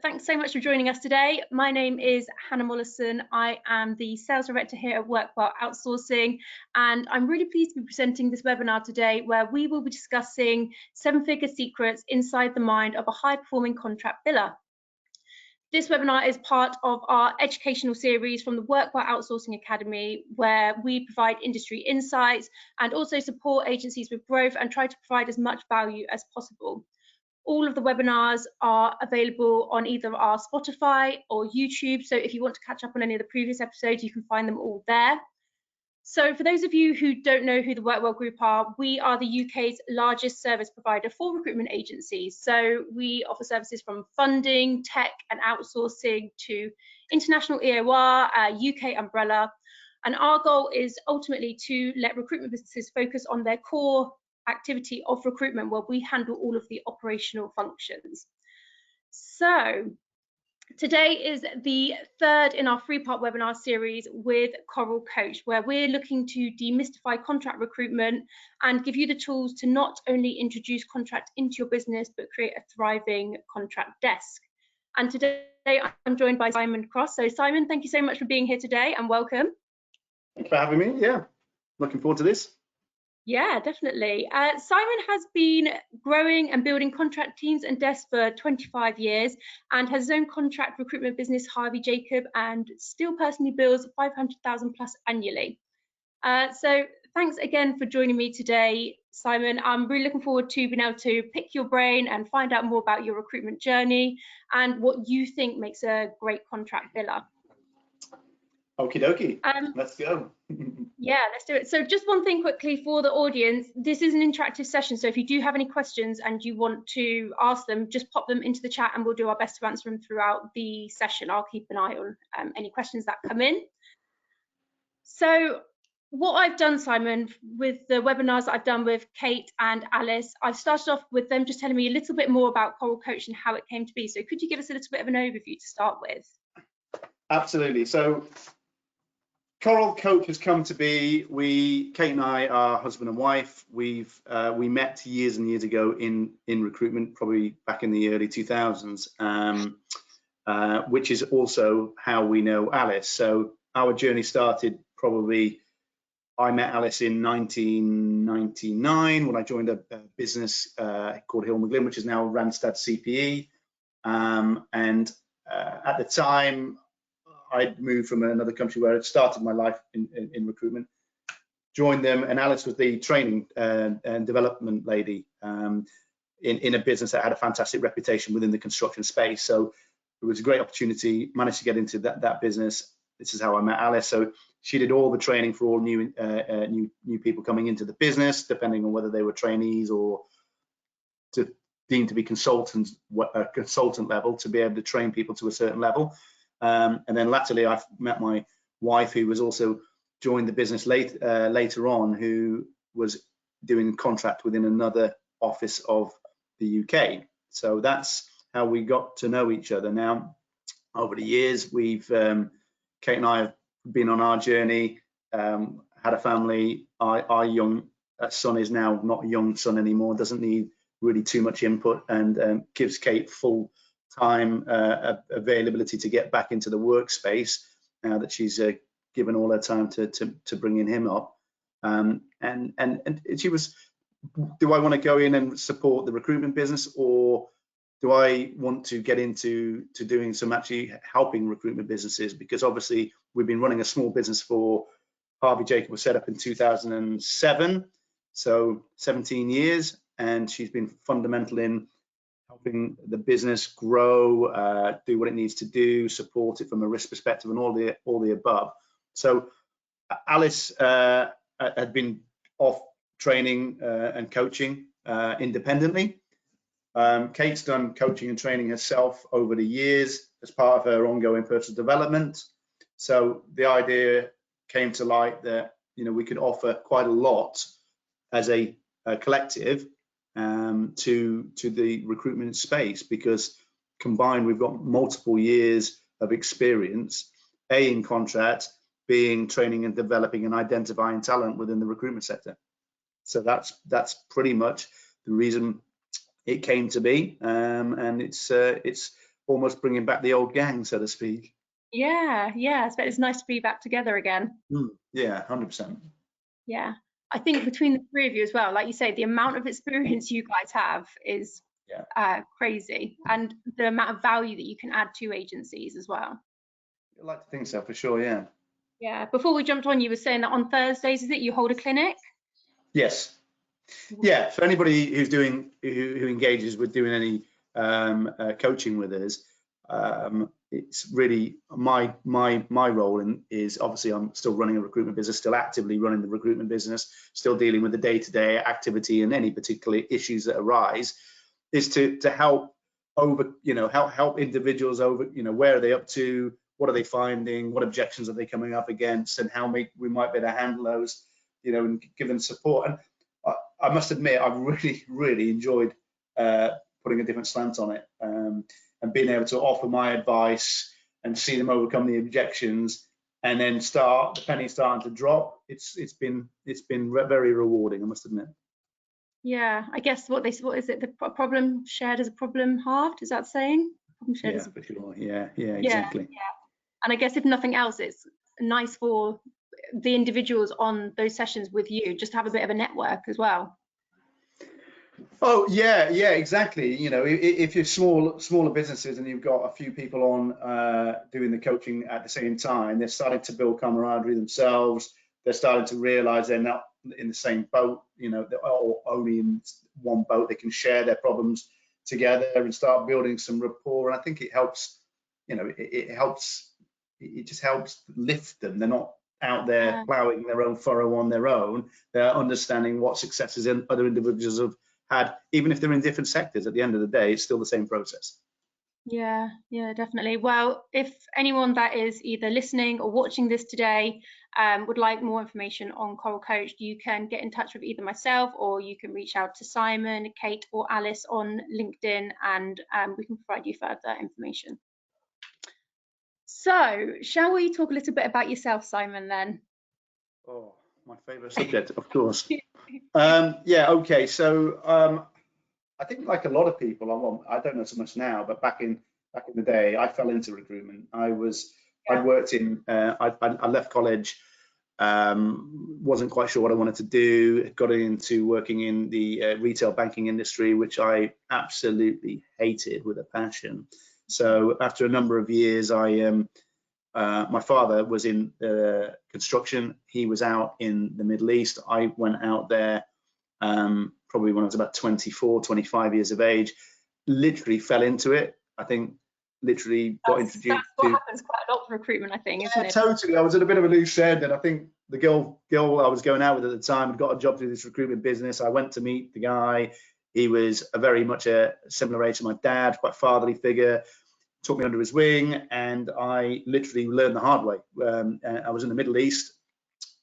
Thanks so much for joining us today. My name is Hannah Mollison. I am the Sales Director here at Workwell Outsourcing, and I'm really pleased to be presenting this webinar today where we will be discussing 7-figure secrets inside the mind of a high-performing contract biller. This webinar is part of our educational series from the Workwell Outsourcing Academy, where we provide industry insights and also support agencies with growth and try to provide as much value as possible. All of the webinars are available on either our Spotify or YouTube. So if you want to catch up on any of the previous episodes, you can find them all there. So for those of you who don't know who the Workwell Group are, we are the UK's largest service provider for recruitment agencies. So we offer services from funding, tech and outsourcing to international EOR, UK umbrella. And our goal is ultimately to let recruitment businesses focus on their core activity of recruitment, where we handle all of the operational functions. So today is the third in our 3-part webinar series with Coral Coach, where we're looking to demystify contract recruitment and give you the tools to not only introduce contract into your business, but create a thriving contract desk. And today I'm joined by Simon Cross. So Simon, thank you so much for being here today and welcome. Thanks for having me. Yeah, looking forward to this. Yeah, definitely. Simon has been growing and building contract teams and desks for 25 years and has his own contract recruitment business, Harvey Jacob, and still personally bills 500,000 plus annually. So thanks again for joining me today, Simon. I'm really looking forward to being able to pick your brain and find out more about your recruitment journey and what you think makes a great contract biller. Okie dokie, let's go. Yeah, let's do it. So just one thing quickly for the audience, this is an interactive session, so if you do have any questions and you want to ask them, just pop them into the chat and we'll do our best to answer them throughout the session. I'll keep an eye on any questions that come in. So what I've done, Simon, with the webinars that I've done with Kate and Alice, I've started off with them just telling me a little bit more about Coral Coach and how it came to be. So could you give us a little bit of an overview to start with? Absolutely. So Coral Coach has come to be. Kate and I are husband and wife. We met years and years ago in recruitment, probably back in the early 2000s, which is also how we know Alice. So our journey started probably. I met Alice in 1999 when I joined a business called Hill McGlynn, which is now Randstad CPE, and at the time, I'd moved from another country where I'd started my life in recruitment, joined them, and Alice was the training and development lady in a business that had a fantastic reputation within the construction space. So it was a great opportunity, managed to get into that business. This is how I met Alice. So she did all the training for all new people coming into the business, depending on whether they were trainees or deemed to be consultants, a consultant level, to be able to train people to a certain level. And then latterly, I've met my wife, who was also joined the business later on, who was doing a contract within another office of the UK. So that's how we got to know each other. Now, over the years, we've Kate and I have been on our journey, had a family. Our young son is now not a young son anymore, doesn't need really too much input, and gives Kate full time availability to get back into the workspace now that she's given all her time to bringing him up. And she was, do I want to go in and support the recruitment business, or do I want to get into doing some actually helping recruitment businesses? Because obviously we've been running a small business for Harvey Jacob was set up in 2007, so 17 years, and she's been fundamental in helping the business grow, do what it needs to do, support it from a risk perspective, and all the above. So Alice had been off training and coaching independently. Kate's done coaching and training herself over the years as part of her ongoing personal development. So the idea came to light that we could offer quite a lot as a collective to the recruitment space, because combined we've got multiple years of experience, in contract, being training and developing and identifying talent within the recruitment sector. So that's pretty much the reason it came to be, and it's almost bringing back the old gang, so to speak. Yeah, yeah. So it's nice to be back together again. Yeah, 100%. Yeah. I think between the three of you as well, like you say, the amount of experience you guys have is Yeah. crazy, and the amount of value that you can add to agencies as well. I'd like to think so, for sure, yeah. Yeah. Before we jumped on, you were saying that on Thursdays, is it, you hold a clinic? Yes. Yeah, for anybody who's doing who engages with doing any coaching with us, it's really my role is obviously I'm still running a recruitment business, still actively running the recruitment business, still dealing with the day-to-day activity and any particular issues that arise, is to help help individuals over, where are they up to, what are they finding, what objections are they coming up against, and how we might be able to handle those, and give them support. And I must admit, I've really enjoyed putting a different slant on it, and being able to offer my advice and see them overcome the objections, and then the penny starting to drop. It's been very rewarding, I must admit. Yeah, I guess what is it? The problem shared is a problem halved. Is that saying? Problem shared Yeah, is for sure. Yeah, yeah, exactly. yeah. And I guess if nothing else, it's nice for the individuals on those sessions with you just to have a bit of a network as well. Oh yeah, exactly. If you're smaller businesses and you've got a few people on doing the coaching at the same time, they're starting to build camaraderie themselves. They're starting to realise they're not in the same boat, or only in one boat. They can share their problems together and start building some rapport. And I think it helps. It helps. It just helps lift them. They're not out there ploughing their own furrow on their own. They're understanding what successes other individuals have had, even if they're in different sectors. At the end of the day, it's still the same process. Yeah, definitely. Well, if anyone that is either listening or watching this today would like more information on Coral Coach, you can get in touch with either myself, or you can reach out to Simon, Kate, or Alice on LinkedIn, and we can provide you further information. So, shall we talk a little bit about yourself, Simon, then? Oh, my favourite subject, of course. Yeah, okay. So I think, like a lot of people, I don't know so much now, but back in the day, I fell into recruitment. I worked in. I left college. Wasn't quite sure what I wanted to do. Got into working in the retail banking industry, which I absolutely hated with a passion. So after a number of years, my father was in construction. He was out in the Middle East. I went out there probably when I was about 24, 25 years of age. Literally fell into it. I think literally got introduced. That's what happens quite a lot for recruitment, I think, isn't it? Totally. I was at a bit of a loose end, and I think the girl I was going out with at the time had got a job through this recruitment business. I went to meet the guy. He was very much a similar age to my dad, quite fatherly figure. Took me under his wing, and I literally learned the hard way. I was in the Middle East,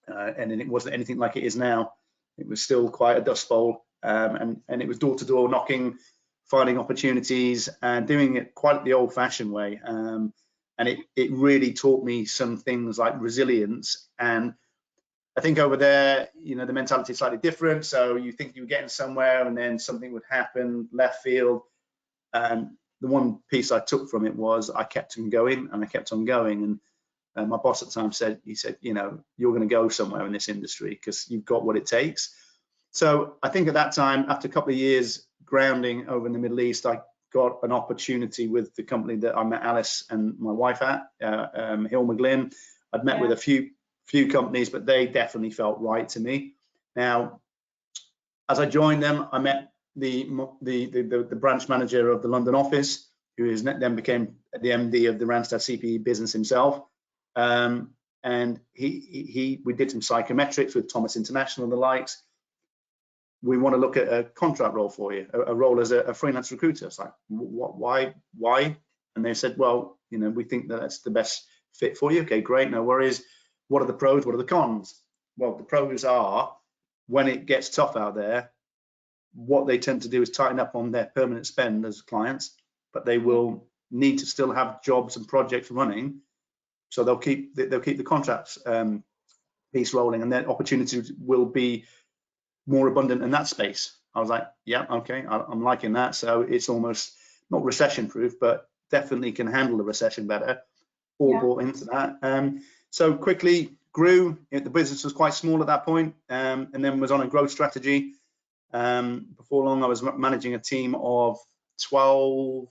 and it wasn't anything like it is now. It was still quite a dust bowl, and it was door-to-door knocking, finding opportunities, and doing it quite the old-fashioned way. And it really taught me some things like resilience. And I think over there, the mentality is slightly different. So you think you're getting somewhere, and then something would happen left field. And the one piece I took from it was I kept on going, and I kept on going. And my boss at the time said, you're going to go somewhere in this industry because you've got what it takes. So I think at that time, after a couple of years grounding over in the Middle East, I got an opportunity with the company that I met Alice and my wife at, Hill McGlynn. I'd met with a few companies, but they definitely felt right to me. Now, as I joined them, I met the branch manager of the London office, who then became the MD of the Randstad CPE business himself. And we did some psychometrics with Thomas International and the likes. We want to look at a contract role for you, a role as a freelance recruiter. It's like, why? And they said, well, we think that that's the best fit for you. Okay, great, no worries. What are the pros? What are the cons? Well, the pros are, when it gets tough out there, what they tend to do is tighten up on their permanent spend as clients, but they will need to still have jobs and projects running. So they'll keep the contracts piece rolling, and their opportunities will be more abundant in that space. I was like, yeah, okay, I'm liking that. So it's almost not recession proof, but definitely can handle a recession better, all bought into that. So quickly grew. The business was quite small at that point, and then was on a growth strategy. Before long, I was managing a team of 12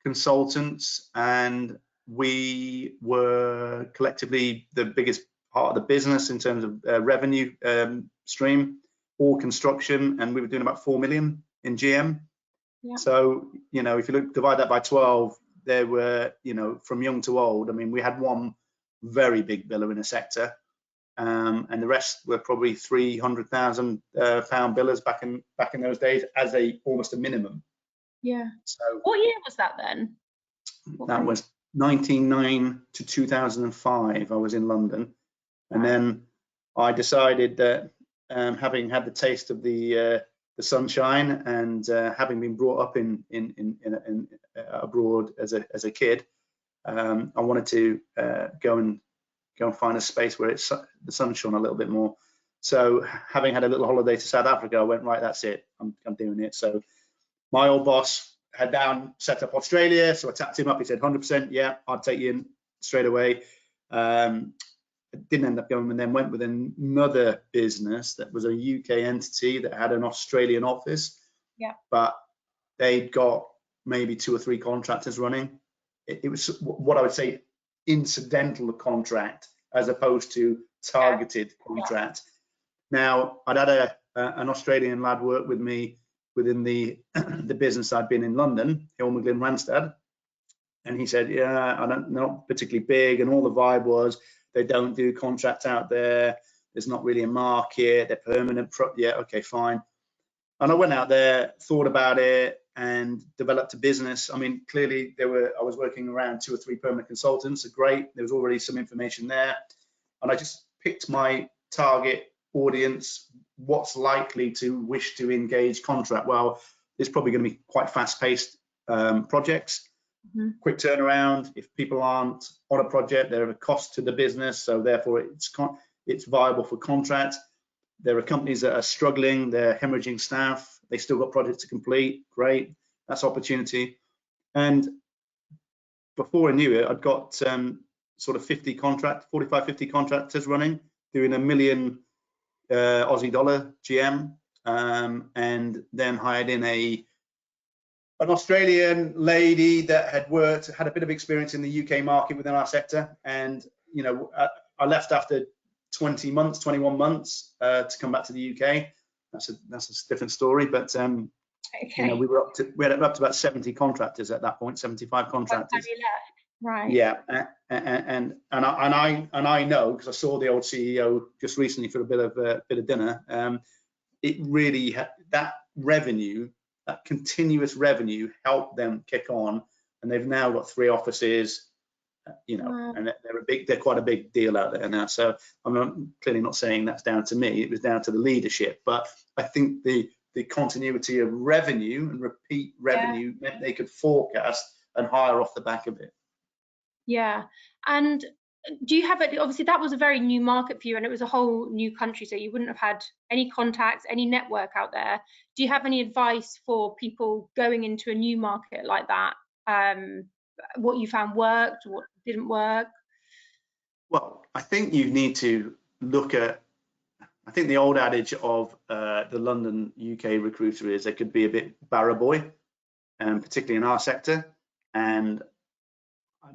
consultants, and we were collectively the biggest part of the business in terms of revenue stream, all construction, and we were doing about 4 million in GM. So, you know, if you divide that by 12, there were, you know, from young to old. I mean, we had one very big biller in a sector, and the rest were probably 300,000 pound billers back in those days as almost a minimum. Yeah. So what year was that then? That was 1999 to 2005. I was in London, and then I decided that having had the taste of the sunshine, and having been brought up in abroad as a kid, I wanted to go and find a space where the sun shone a little bit more. So having had a little holiday to South Africa, I went, right, that's it, I'm doing it. So my old boss had set up Australia, so I tapped him up. He said 100%, yeah, I'd take you in straight away. Didn't end up going, and then went with another business that was a UK entity that had an Australian office. Yeah. But they'd got maybe 2 or 3 contractors running. It was what I would say incidental contract as opposed to targeted contract. Now, I'd had an Australian lad work with me within the business I'd been in London, Hill McGlynn Randstad, and he said, yeah, they're not particularly big, and all the vibe was they don't do contract out there. There's not really a market. They're permanent. Yeah, okay, fine. And I went out there, thought about it, and developed a business. I mean, clearly I was working around 2 or 3 permanent consultants. Great. There was already some information there, and I just picked my target audience. What's likely to wish to engage contract? Well, it's probably going to be quite fast-paced projects. Quick turnaround. If people aren't on a project, they're a cost to the business, so therefore it's viable for contract. There are companies that are struggling, they're hemorrhaging staff, they still got projects to complete. Great, that's opportunity. And before I knew it, I'd got sort of 45, 50 contractors running, doing $1 million Aussie dollar GM, and then hired in an Australian lady that had a bit of experience in the UK market within our sector. And, you know, I left after 21 months to come back to the UK. That's a different story, but you know, we had up to about 70 contractors at that point, 75 contractors. Right. Yeah, and I know, because I saw the old CEO just recently for a bit of dinner. It really that revenue, that continuous revenue, helped them kick on, and they've now got 3 offices. You know, and they're quite a big deal out there now. So I'm clearly not saying that's down to me. It was down to the leadership. But I think the continuity of revenue and repeat revenue meant they could forecast and hire off the back of it. Yeah. And do you have it? Obviously, that was a very new market for you, and it was a whole new country, so you wouldn't have had any contacts, any network out there. Do you have any advice for people going into a new market like that? What you found worked, what didn't work? Well, I think you need to look at, I think the old adage of the London UK recruiter is they could be a bit barrow boy, particularly in our sector, and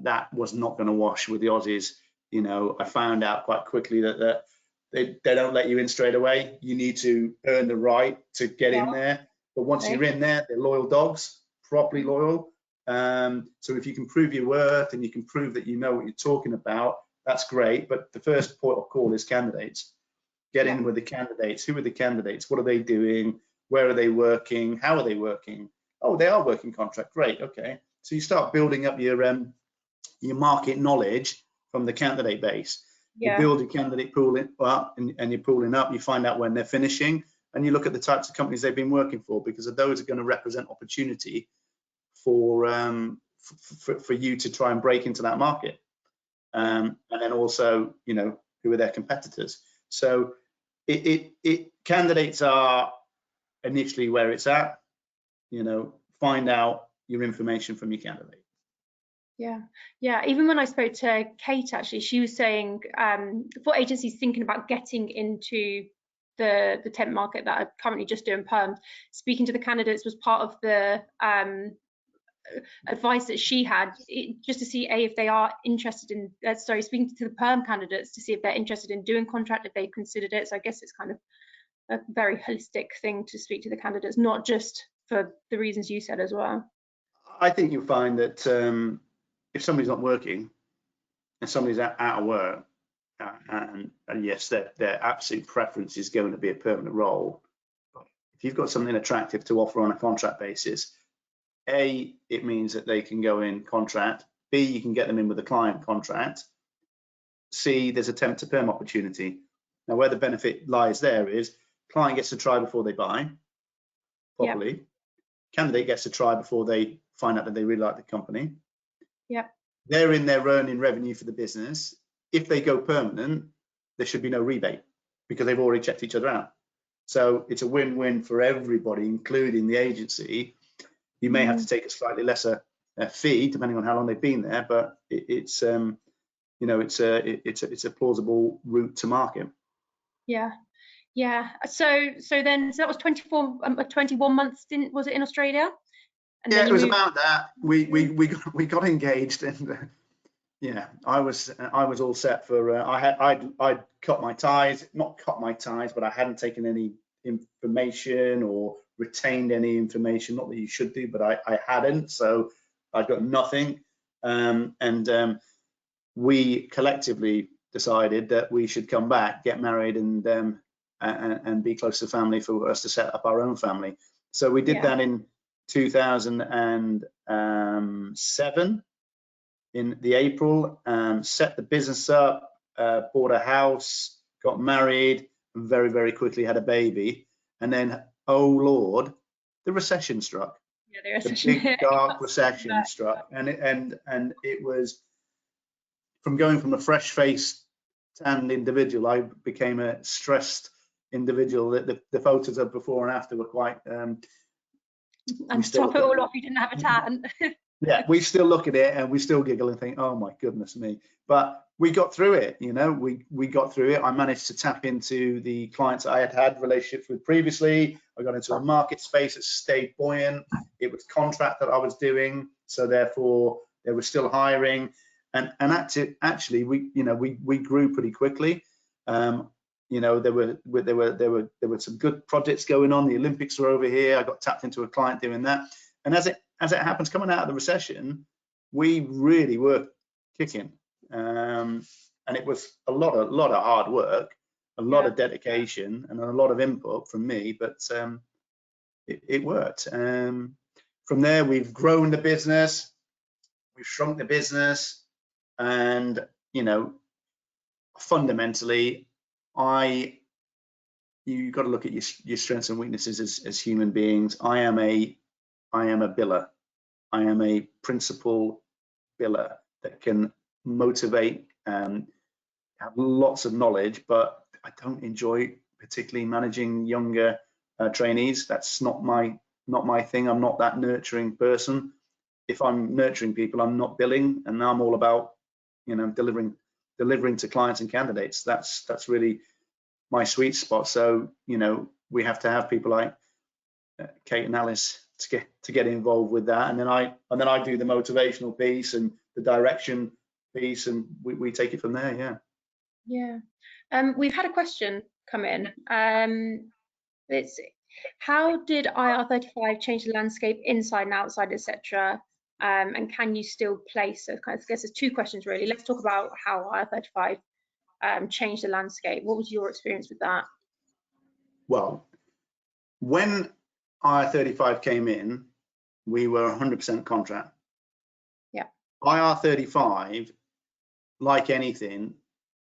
that was not going to wash with the Aussies. You know, I found out quite quickly that they don't let you in straight away. You need to earn the right to get in there. But once you're in there, they're loyal dogs, properly loyal. So if you can prove your worth and you can prove that you know what you're talking about, that's great. But the first port of call is candidates. Get in with the candidates. Who are the candidates? What are they doing? Where are they working? How are they working? Oh, they are working contract. Great. Okay. So you start building up your market knowledge from the candidate base. You build your candidate pool up, and you're pooling up. You find out when they're finishing, and you look at the types of companies they've been working for, because those are going to represent opportunity for you to try and break into that market. And then also, you know, who are their competitors. So candidates are initially where it's at. You know, find out your information from your candidate. Yeah. Even when I spoke to Kate, actually, she was saying for agencies thinking about getting into the temp market that are currently just doing perm, speaking to the candidates was part of the advice that she had, just to see if they are interested in, speaking to the perm candidates to see if they're interested in doing contract, if they've considered it. So I guess it's kind of a very holistic thing to speak to the candidates, not just for the reasons you said as well. I think you'll find that if somebody's not working and somebody's out of work, and yes, their absolute preference is going to be a permanent role. But if you've got something attractive to offer on a contract basis, A, it means that they can go in contract. B, you can get them in with a client contract. C, there's a temp to perm opportunity. Now, where the benefit lies there is client gets to try before they buy properly. Yep. Candidate gets to try before they find out that they really like the company. Yeah. They're in there earning revenue for the business. If they go permanent, there should be no rebate because they've already checked each other out. So it's a win-win for everybody, including the agency. You may have to take a slightly lesser fee depending on how long they've been there, but it's a plausible route to market. Yeah. So that was 21 months, was it, in Australia? And yeah, it was about that. We got engaged, and I was all set for. I'd cut my ties, not cut my ties, but I hadn't taken any information or retained any information. Not that you should do, but I hadn't, so I got nothing. And we collectively decided that we should come back, get married, and be close to family for us to set up our own family. So we did that in 2007 in the April, set the business up, bought a house, got married, and very, very quickly had a baby. And then, oh Lord, the recession struck. Yeah, the big dark recession struck, and it was from going from a fresh-faced tanned individual, I became a stressed individual. The photos of before and after were quite. And to top it all off, you didn't have a tan. Yeah, we still look at it and we still giggle and think, oh my goodness me. But we got through it, we got through it. I managed to tap into the clients I had relationships with previously. I got into a market space that stayed buoyant. It was contract that I was doing, so therefore they were still hiring. And actually, we grew pretty quickly. There were some good projects going on. The Olympics were over here. I got tapped into a client doing that. And as it happens, coming out of the recession, we really were kicking. And it was a lot of hard work, a lot of dedication, and a lot of input from me. But it worked. From there, we've grown the business, we've shrunk the business. And fundamentally, you've got to look at your strengths and weaknesses as human beings. I am a biller. I am a principal biller that can motivate and have lots of knowledge, but I don't enjoy particularly managing younger trainees. That's not my thing. I'm not that nurturing person. If I'm nurturing people, I'm not billing, and I'm all about delivering to clients and candidates. That's really my sweet spot. So we have to have people like Kate and Alice to get involved with that, and then I do the motivational piece and the direction piece, and we take it from there. We've had a question come in. It's how did IR35 change the landscape inside and outside, etc.? And can you still place? So I guess there's two questions really. Let's talk about how IR35 changed the landscape. What was your experience with that? Well, when IR35 came in, we were 100% contract. Yeah. IR35, like anything,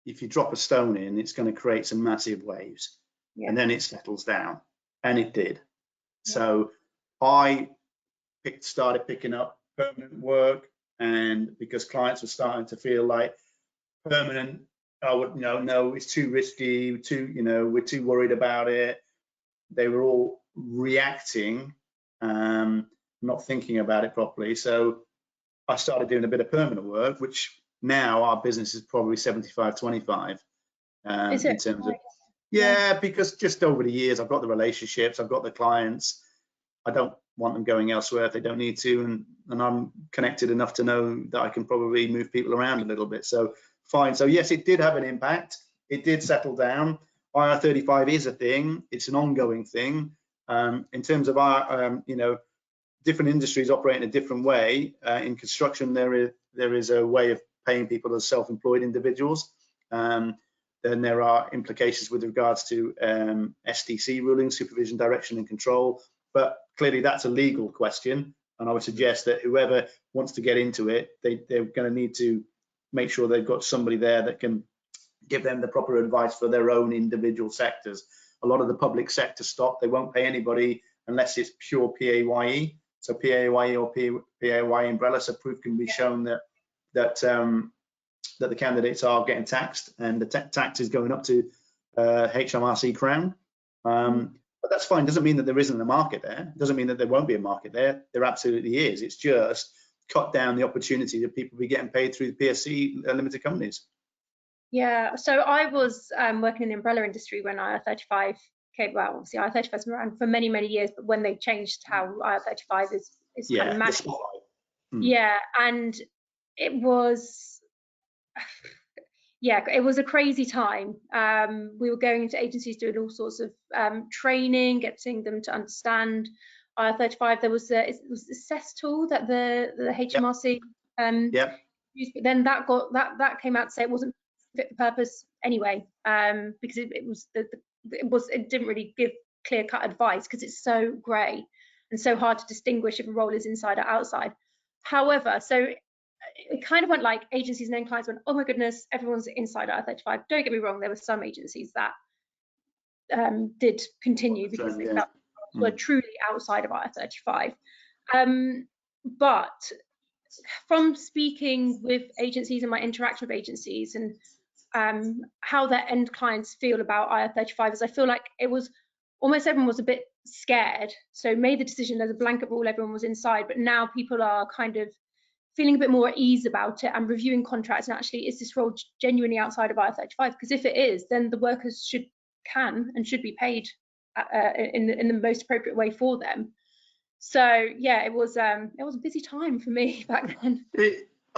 if you drop a stone in, it's going to create some massive waves, and then it settles down, and it did. So I started picking up permanent work, and because clients were starting to feel like permanent, no, it's too risky, we're too worried about it. They were all reacting, not thinking about it properly. So I started doing a bit of permanent work, which now our business is probably 75-25 Is in it? terms of, Yeah. yeah, because just over the years, I've got the relationships, I've got the clients. I don't want them going elsewhere if they don't need to, and I'm connected enough to know that I can probably move people around a little bit. So fine. So yes, it did have an impact. It did settle down. IR35 is a thing. It's an ongoing thing. In terms of our, different industries operate in a different way. In construction, there is a way of paying people as self-employed individuals. Then there are implications with regards to SDC rulings, supervision, direction, and control. But clearly, that's a legal question, and I would suggest that whoever wants to get into it, they're going to need to make sure they've got somebody there that can give them the proper advice for their own individual sectors. A lot of the public sector stock, they won't pay anybody unless it's pure PAYE. So PAYE or PAYE umbrella, so proof can be shown that the candidates are getting taxed, and the tax is going up to HMRC Crown. But that's fine. Doesn't mean that there isn't a market there. Doesn't mean that there won't be a market there. There absolutely is. It's just cut down the opportunity that people be getting paid through the PSC limited companies. Yeah. So I was working in the umbrella industry when IR35 came. Well, obviously IR35 has been around for many, many years, but when they changed how IR35 is kind of managed. Yeah, and it was, yeah, it was a crazy time. We were going into agencies doing all sorts of training, getting them to understand IR35. There was it was the CES tool that the HMRC used, but then that came out to say it wasn't fit for purpose anyway, because it didn't really give clear-cut advice, because it's so grey and so hard to distinguish if a role is inside or outside. However, so it kind of went like agencies and then clients went, oh my goodness, everyone's inside IR35. Don't get me wrong, there were some agencies that did continue because they felt were truly outside of IR35. But from speaking with agencies and my interaction with agencies and how their end clients feel about IR35, is I feel like it was almost everyone was a bit scared, so made the decision as a blanket rule everyone was inside, but now people are kind of feeling a bit more at ease about it and reviewing contracts, and actually, is this role genuinely outside of IR35? Because if it is, then the workers can and should be paid in the most appropriate way for them. So yeah, it was a busy time for me back then.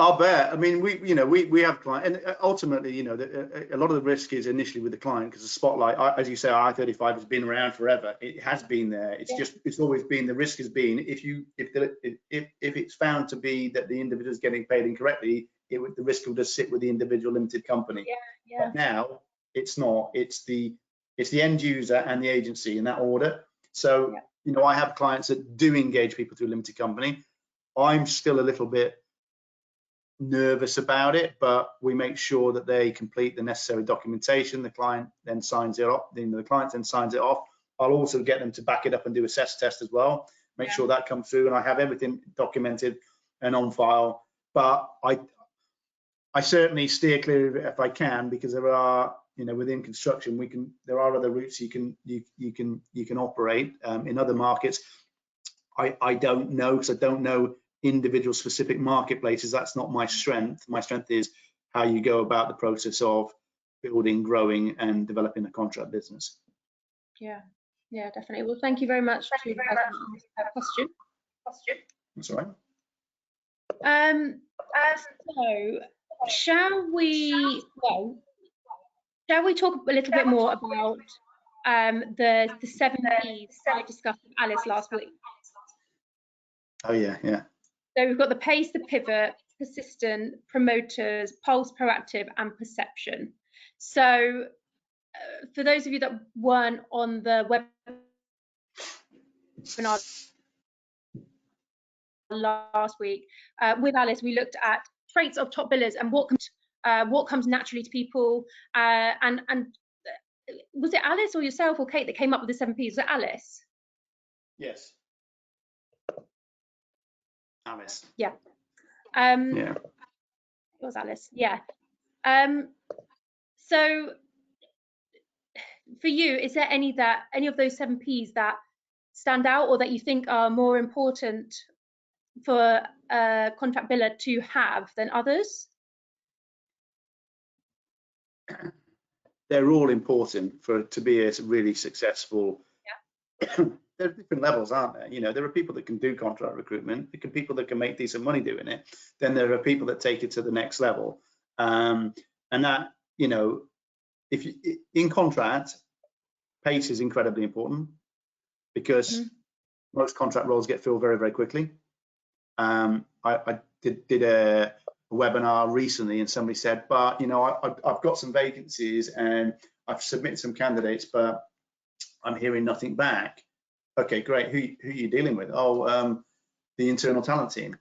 I'll bet. I mean, we have clients, and ultimately, a lot of the risk is initially with the client, because the spotlight, as you say, I-35 has been around forever. It has been there. It's it's always been, the risk has been if it's found to be that the individual is getting paid incorrectly, the risk will just sit with the individual limited company. But now it's not. It's the end user and the agency in that order. So I have clients that do engage people through a limited company. I'm still a little bit nervous about it, but we make sure that they complete the necessary documentation. The client then signs it off. The client then signs it off. I'll also get them to back it up and do a CES test as well. Make sure that comes through, and I have everything documented and on file. But I certainly steer clear of it if I can, because there are, within construction, there are other routes you can operate in other markets. I don't know, because I don't know individual specific marketplaces. That's not my strength. My strength is how you go about the process of building, growing, and developing a contract business. Yeah, definitely. Well, thank you very much to the person who asked that question. That's all right. So shall we talk a little bit more about the 7 Ps I discussed with Alice last week? Oh yeah. So we've got the pace, the pivot, persistent, promoters, pulse, proactive, and perception. So for those of you that weren't on the webinar last week, with Alice, we looked at traits of top billers and what comes naturally to people. And was it Alice or yourself or Kate that came up with the 7 Ps? Was it Alice? Yes. Alice. Yeah. Yeah. It was Alice. Yeah. So for you, is there any of those 7 Ps that stand out, or that you think are more important for a contract biller to have than others? They're all important for to be a really successful. Yeah. There are different levels, aren't there? You know, there are people that can do contract recruitment. There can people that can make decent money doing it. Then there are people that take it to the next level. And that, you know, if you in contract, pace is incredibly important because most contract roles get filled very, very quickly. I did a webinar recently, and somebody said, but you know, I've got some vacancies and I've submitted some candidates, but I'm hearing nothing back. Okay, great. Who are you dealing with? Oh, the internal talent team.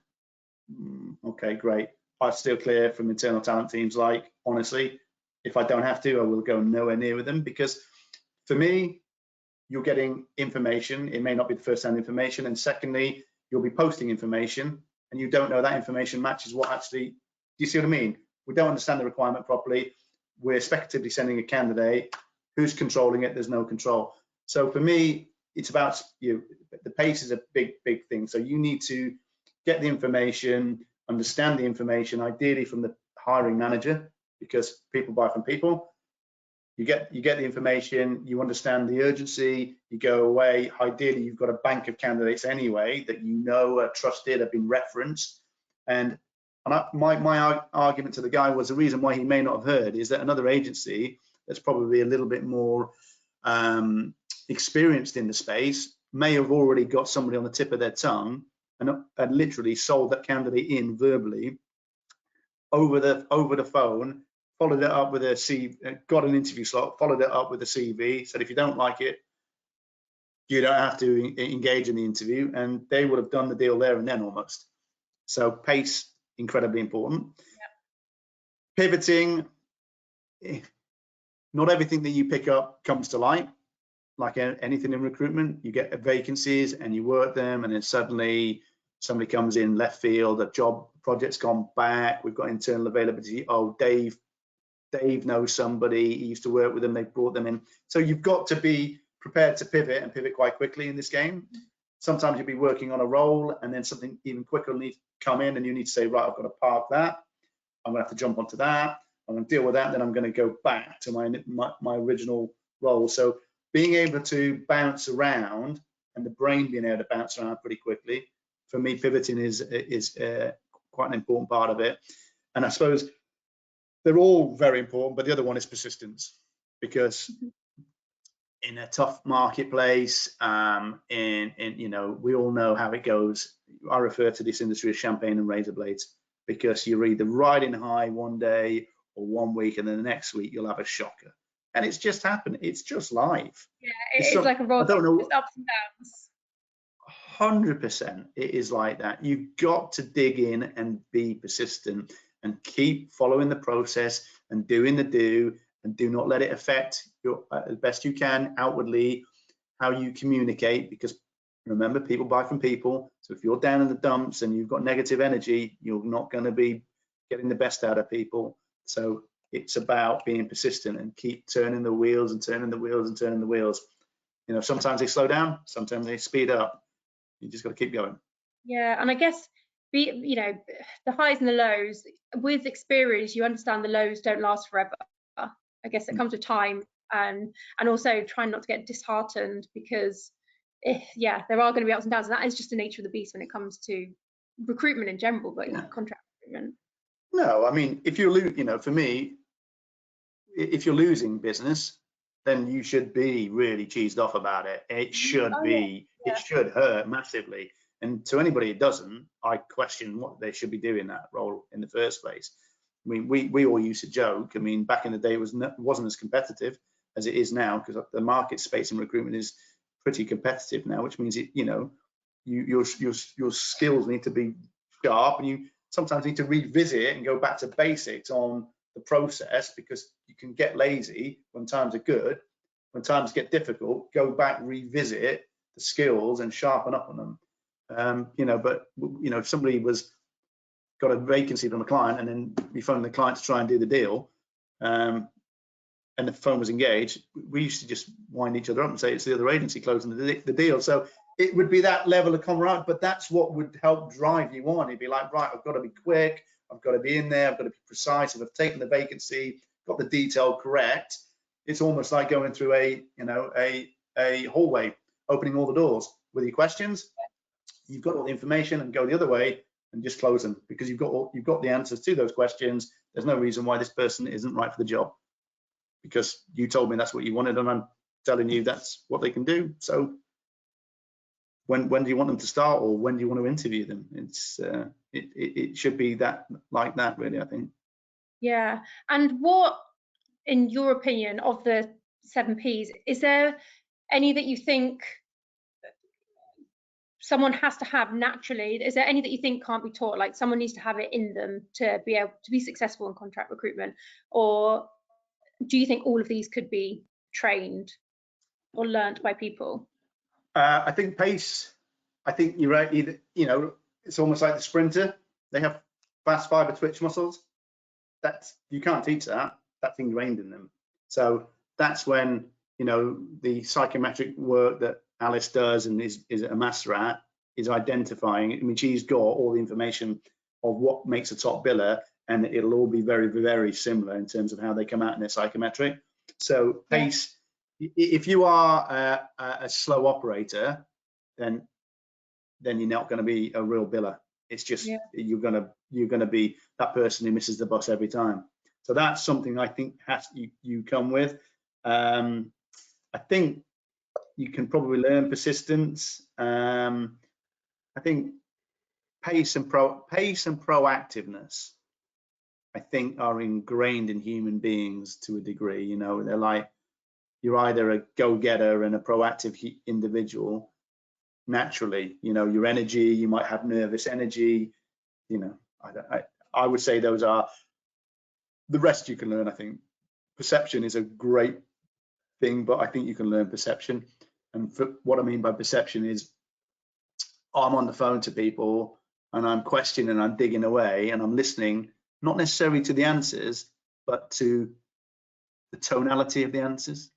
Okay, great. I steer clear from internal talent teams. Like, honestly, if I don't have to, I will go nowhere near with them, because for me, you're getting information. It may not be the first-hand information, and secondly, you'll be posting information, and you don't know that information matches what actually. Do you see what I mean? We don't understand the requirement properly. We're speculatively sending a candidate. Who's controlling it? There's no control. So for me, it's about you. The pace is a big thing. So you need to get the information, understand the information, ideally from the hiring manager, because people buy from people. You get the information, you understand the urgency, you go away. Ideally, you've got a bank of candidates anyway that you know are trusted, have been referenced. And my argument to the guy was the reason why he may not have heard is that another agency that's probably a little bit more experienced in the space may have already got somebody on the tip of their tongue and had literally sold that candidate in verbally over the phone, followed it up with a CV, got an interview slot, followed it up with a CV, said if you don't like it, you don't have to engage in the interview, and they would have done the deal there and then almost. So pace, incredibly important. Yeah. Pivoting, not everything that you pick up comes to light. Like anything in recruitment, you get vacancies and you work them, and then suddenly somebody comes in left field, a job project's gone back, we've got internal availability. Oh, Dave knows somebody, he used to work with them, they brought them in. So you've got to be prepared to pivot, and pivot quite quickly in this game. Sometimes you'll be working on a role and then something even quicker will need to come in, and you need to say, right, I've got to park that, I'm gonna have to jump onto that, I'm gonna deal with that, and then I'm gonna go back to my original role. So being able to bounce around, and the brain being able to bounce around pretty quickly, for me, pivoting is quite an important part of it. And I suppose they're all very important, but the other one is persistence, because in a tough marketplace, you know, we all know how it goes. I refer to this industry as champagne and razor blades, because you're either riding high one day or 1 week, and then the next week you'll have a shocker. And it's just happened. It's just life. Yeah, it's like a roller coaster, just ups and downs. 100%, it is like that. You've got to dig in and be persistent and keep following the process and doing the do, and do not let it affect your, as best you can outwardly, how you communicate, because remember, people buy from people. So if you're down in the dumps and you've got negative energy, you're not going to be getting the best out of people. So it's about being persistent and keep turning the wheels and turning the wheels and turning the wheels. You know, sometimes they slow down, sometimes they speed up. You just got to keep going. Yeah, and I guess you know, the highs and the lows. With experience, you understand the lows don't last forever. I guess it comes with time, and also trying not to get disheartened, because yeah, there are going to be ups and downs, and that is just the nature of the beast when it comes to recruitment in general, but contract recruitment. No, I mean, if you're you know, for me, if you're losing business, then you should be really cheesed off about it. It should be, it should hurt massively. And to anybody it doesn't, I question what they should be doing that role in the first place. I mean, we all used to joke. I mean, back in the day, it wasn't as competitive as it is now, because the market space in recruitment is pretty competitive now, which means you know, your skills need to be sharp, and you sometimes need to revisit it and go back to basics on the process, because you can get lazy when times are good. When times get difficult, go back, revisit the skills and sharpen up on them. You know, but you know, if somebody got a vacancy from a client, and then we phoned the client to try and do the deal, and the phone was engaged, we used to just wind each other up and say it's the other agency closing the deal. So it would be that level of camaraderie, but that's what would help drive you on. It'd be like, right, I've got to be quick, I've got to be in there, I've got to be precise. If I've taken the vacancy, got the detail correct, it's almost like going through a hallway, opening all the doors with your questions. You've got all the information, and go the other way and just close them, because you've got the answers to those questions. There's no reason why this person isn't right for the job, because you told me that's what you wanted, and I'm telling you that's what they can do. So when do you want them to start, or when do you want to interview them? It should be that, like that, really, I think. Yeah. And what, in your opinion, of the 7 Ps, is there any that you think someone has to have naturally? Is there any that you think can't be taught, like someone needs to have it in them to be able to be successful in contract recruitment? Or do you think all of these could be trained or learnt by people? I think pace, I think you're right. It's almost like the sprinter. They have fast fiber twitch muscles. You can't teach that. That's ingrained in them. So that's when, the psychometric work that Alice does and is a master at, is identifying. I mean, she's got all the information of what makes a top biller, and it'll all be very, very similar in terms of how they come out in their psychometric. So pace, if you are a slow operator, then you're not going to be a real biller. It's just you're going to be that person who misses the bus every time. So that's something I think you come with. I think you can probably learn persistence. I think pace and proactiveness, I think, are ingrained in human beings to a degree. They're like, you're either a go-getter and a proactive individual naturally. Your energy, you might have nervous energy. I would say those are the rest you can learn. I think perception is a great thing, but I think you can learn perception. And what I mean by perception is, I'm on the phone to people and I'm questioning, I'm digging away, and I'm listening, not necessarily to the answers, but to the tonality of the answers,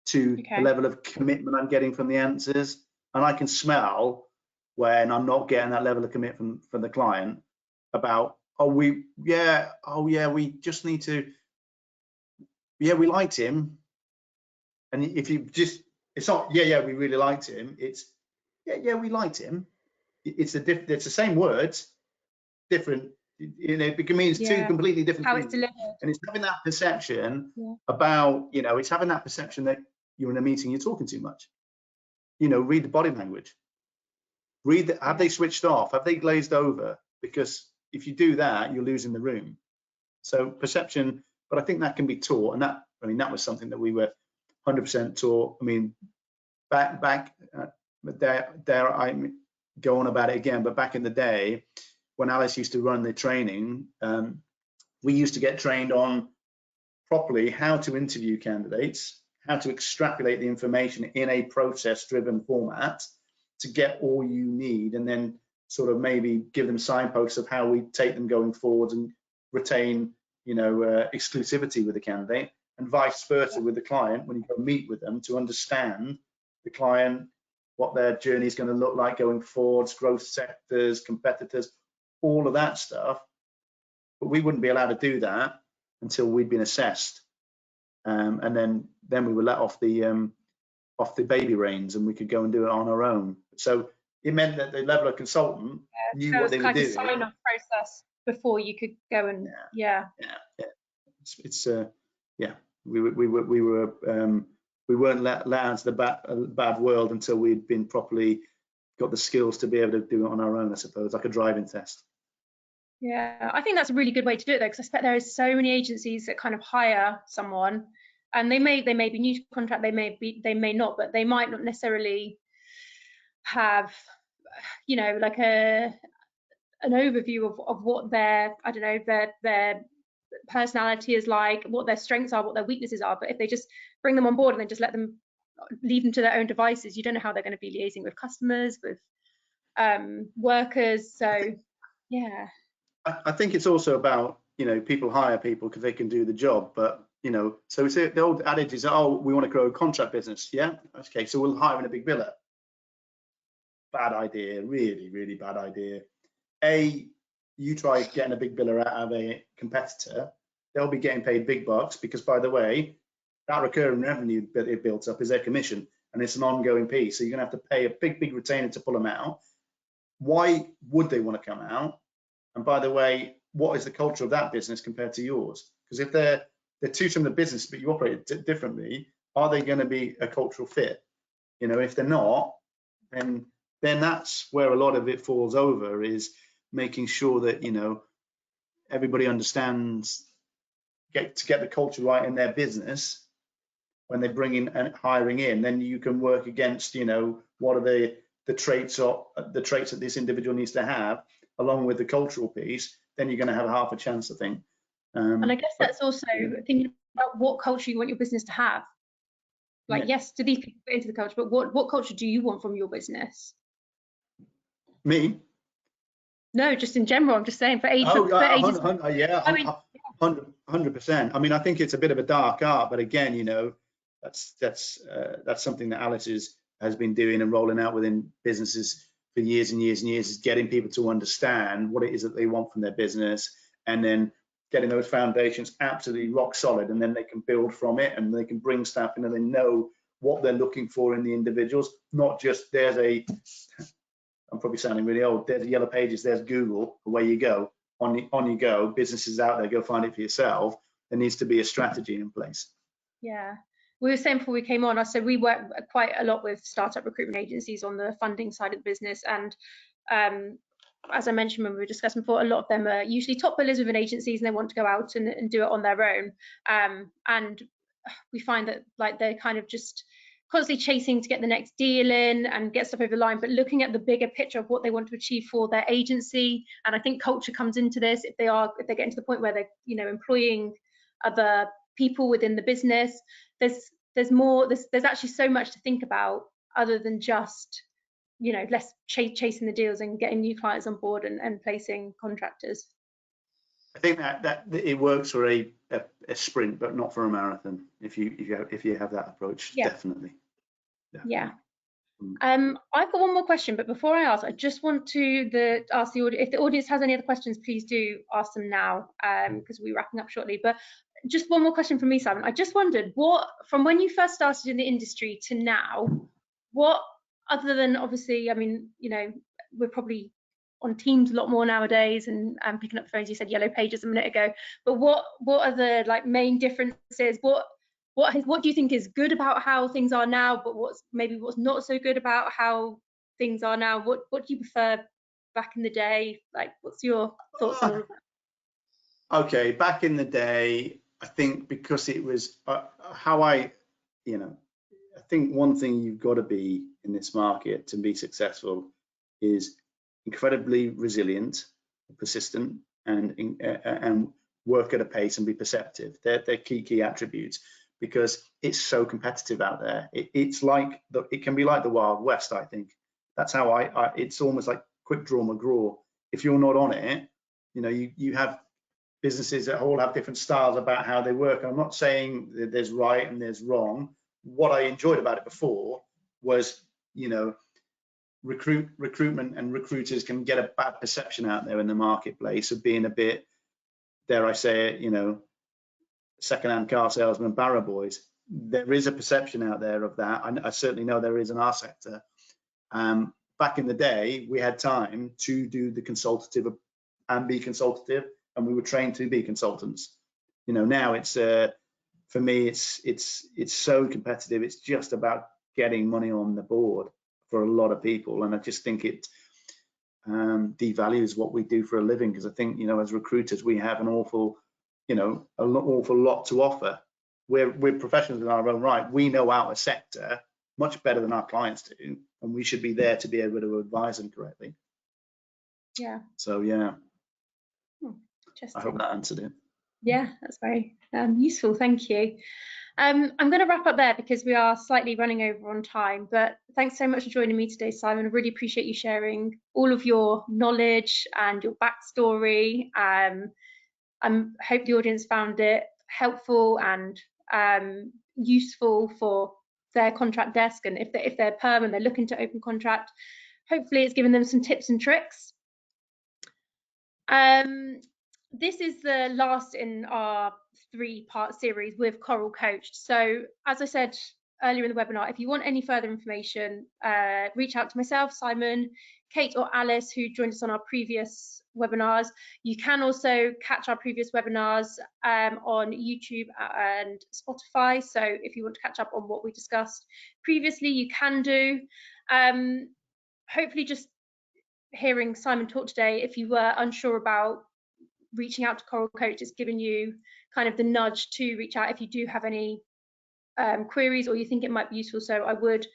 to the level of commitment I'm getting from the answers. And I can smell when I'm not getting that level of commitment from the client about, we just need to, we liked him. And if you just, it's not, we really liked him. It's, we liked him. It's the same words, different, it means two completely different how things. it's delivered. And it's having that perception about, it's having that perception that you're in a meeting, you're talking too much. Read the body language. Have they switched off? Have they glazed over? Because if you do that, you're losing the room. So perception, but I think that can be taught. And that was something that we were 100% taught. I mean, back there, I go on about it again, but back in the day, when Alice used to run the training, we used to get trained on properly how to interview candidates, how to extrapolate the information in a process-driven format to get all you need, and then sort of maybe give them signposts of how we take them going forward and retain, exclusivity with the candidate, and vice versa with the client when you go meet with them, to understand the client, what their journey is going to look like going forwards, growth sectors, competitors, all of that stuff. But we wouldn't be allowed to do that until we'd been assessed, and then we were let off the baby reins, and we could go and do it on our own. So it meant that the level of consultant knew what they were doing. It was like a sign-off process before you could go and we weren't let into the bad world until we'd been properly got the skills to be able to do it on our own, I suppose, like a driving test. Yeah, I think that's a really good way to do it, though, because I expect there is so many agencies that kind of hire someone, and they may be new to contract, they may not, but they might not necessarily have, like an overview of what their, I don't know, their personality is like, what their strengths are, what their weaknesses are. But if they just bring them on board and then just leave them to their own devices, you don't know how they're going to be liaising with customers, with workers. So yeah, I think it's also about, people hire people because they can do the job, but so it's the old adage is, we want to grow a contract business. Yeah, okay, so we'll hire in a big biller. bad idea, really, really bad idea. You try getting a big biller out of a competitor, they'll be getting paid big bucks because, by the way, that recurring revenue that it built up is their commission, and it's an ongoing piece. So you're going to have to pay a big retainer to pull them out. Why would they want to come out? And by the way, what is the culture of that business compared to yours? Because if they're two similar businesses, but you operate differently, are they going to be a cultural fit? You know, if they're not, then that's where a lot of it falls over, is making sure that, you know, everybody understands, get the culture right in their business when they bring in and hiring in. Then you can work against, you know, what are the traits that this individual needs to have, along with the cultural piece. Then you're going to have half a chance, I think. And I guess that's also thinking about what culture you want your business to have. Like, yes, do these people fit into the culture, but what culture do you want from your business? Me? No, just in general. I'm just saying for agents. Yeah, I mean, 100%. I mean, I think it's a bit of a dark art, but again, you know, that's something that Alice has been doing and rolling out within businesses for years and years and years, is getting people to understand what it is that they want from their business, and then getting those foundations absolutely rock solid, and then they can build from it, and they can bring staff in, and they know what they're looking for in the individuals, not just I'm probably sounding really old, there's Yellow Pages, there's Google, away you go, on you go, businesses out there, go find it for yourself. There needs to be a strategy in place. Yeah. We were saying before we came on, I said we work quite a lot with startup recruitment agencies on the funding side of the business. And as I mentioned when we were discussing before, a lot of them are usually top billers within agencies, and they want to go out and do it on their own. And we find that, like, they're kind of just constantly chasing to get the next deal in and get stuff over the line, but looking at the bigger picture of what they want to achieve for their agency. And I think culture comes into this. If they get to the point where they're, you know, employing other people within the business, there's actually so much to think about, other than just, you know, less chasing the deals and getting new clients on board and placing contractors. I think that it works for a sprint, but not for a marathon. If you have that approach, yeah. Definitely. Yeah. I've got one more question, but before I ask, I just want to ask the audience, if the audience has any other questions, please do ask them now, because we're wrapping up shortly. But just one more question from me, Simon. I just wondered, what, from when you first started in the industry to now, what, other than, obviously, I mean, you know, we're probably on Teams a lot more nowadays, and picking up the phones, you said Yellow Pages a minute ago, but what are the, like, main differences? What do you think is good about how things are now, but what's not so good about how things are now? What do you prefer back in the day? Like, what's your thoughts on all of that? Okay, back in the day, I think because it was I think one thing you've got to be in this market to be successful is incredibly resilient, persistent, and work at a pace and be perceptive. They're key attributes, because it's so competitive out there. It can be like the Wild West, I think. That's how it's almost like quick draw McGraw. If you're not on it, you know, you have businesses that all have different styles about how they work. I'm not saying that there's right and there's wrong. What I enjoyed about it before was, you know, recruitment and recruiters can get a bad perception out there in the marketplace of being a bit, dare I say it, you know, second-hand car salesman, barrow boys. There is a perception out there of that. I certainly know there is in our sector. Back in the day, we had time to do the consultative and be consultative, and we were trained to be consultants. You know, now it's for me, it's so competitive. It's just about getting money on the board for a lot of people, and I just think it devalues what we do for a living, because I think, you know, as recruiters, we have an awful lot to offer. We're professionals in our own right. We know our sector much better than our clients do, and we should be there to be able to advise them correctly. Yeah. So yeah. Interesting. I hope that answered it. Yeah, that's very useful. Thank you. I'm going to wrap up there because we are slightly running over on time, but thanks so much for joining me today, Simon. I really appreciate you sharing all of your knowledge and your backstory. I hope the audience found it helpful and useful for their contract desk, and if they're perm and they're looking to open contract, hopefully it's given them some tips and tricks. This is the last in our 3-part series with Coral Coached. So as I said earlier in the webinar, if you want any further information, reach out to myself, Simon, Kate or Alice, who joined us on our previous webinars. You can also catch our previous webinars on YouTube and Spotify. So if you want to catch up on what we discussed previously, you can do. Hopefully just hearing Simon talk today, if you were unsure about reaching out to Coral Coach, it's given you kind of the nudge to reach out if you do have any queries or you think it might be useful. So I would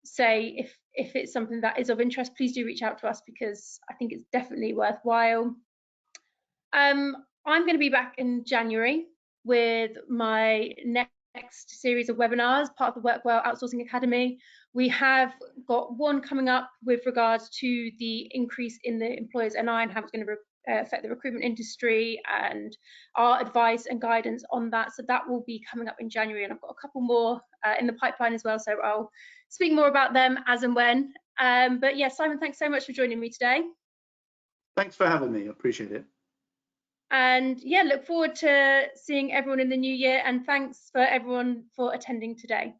say if it's something that is of interest, please do reach out to us, because I think it's definitely worthwhile. I'm going to be back in January with my next series of webinars, part of the Workwell Outsourcing Academy. We have got one coming up with regards to the increase in the employer's NI and how it's going to affect the recruitment industry and our advice and guidance on that. So that will be coming up in January, and I've got a couple more in the pipeline as well, so I'll speak more about them as and when. But yeah, Simon, thanks so much for joining me today. Thanks for having me, I appreciate it. And yeah, look forward to seeing everyone in the new year, and thanks for everyone for attending today.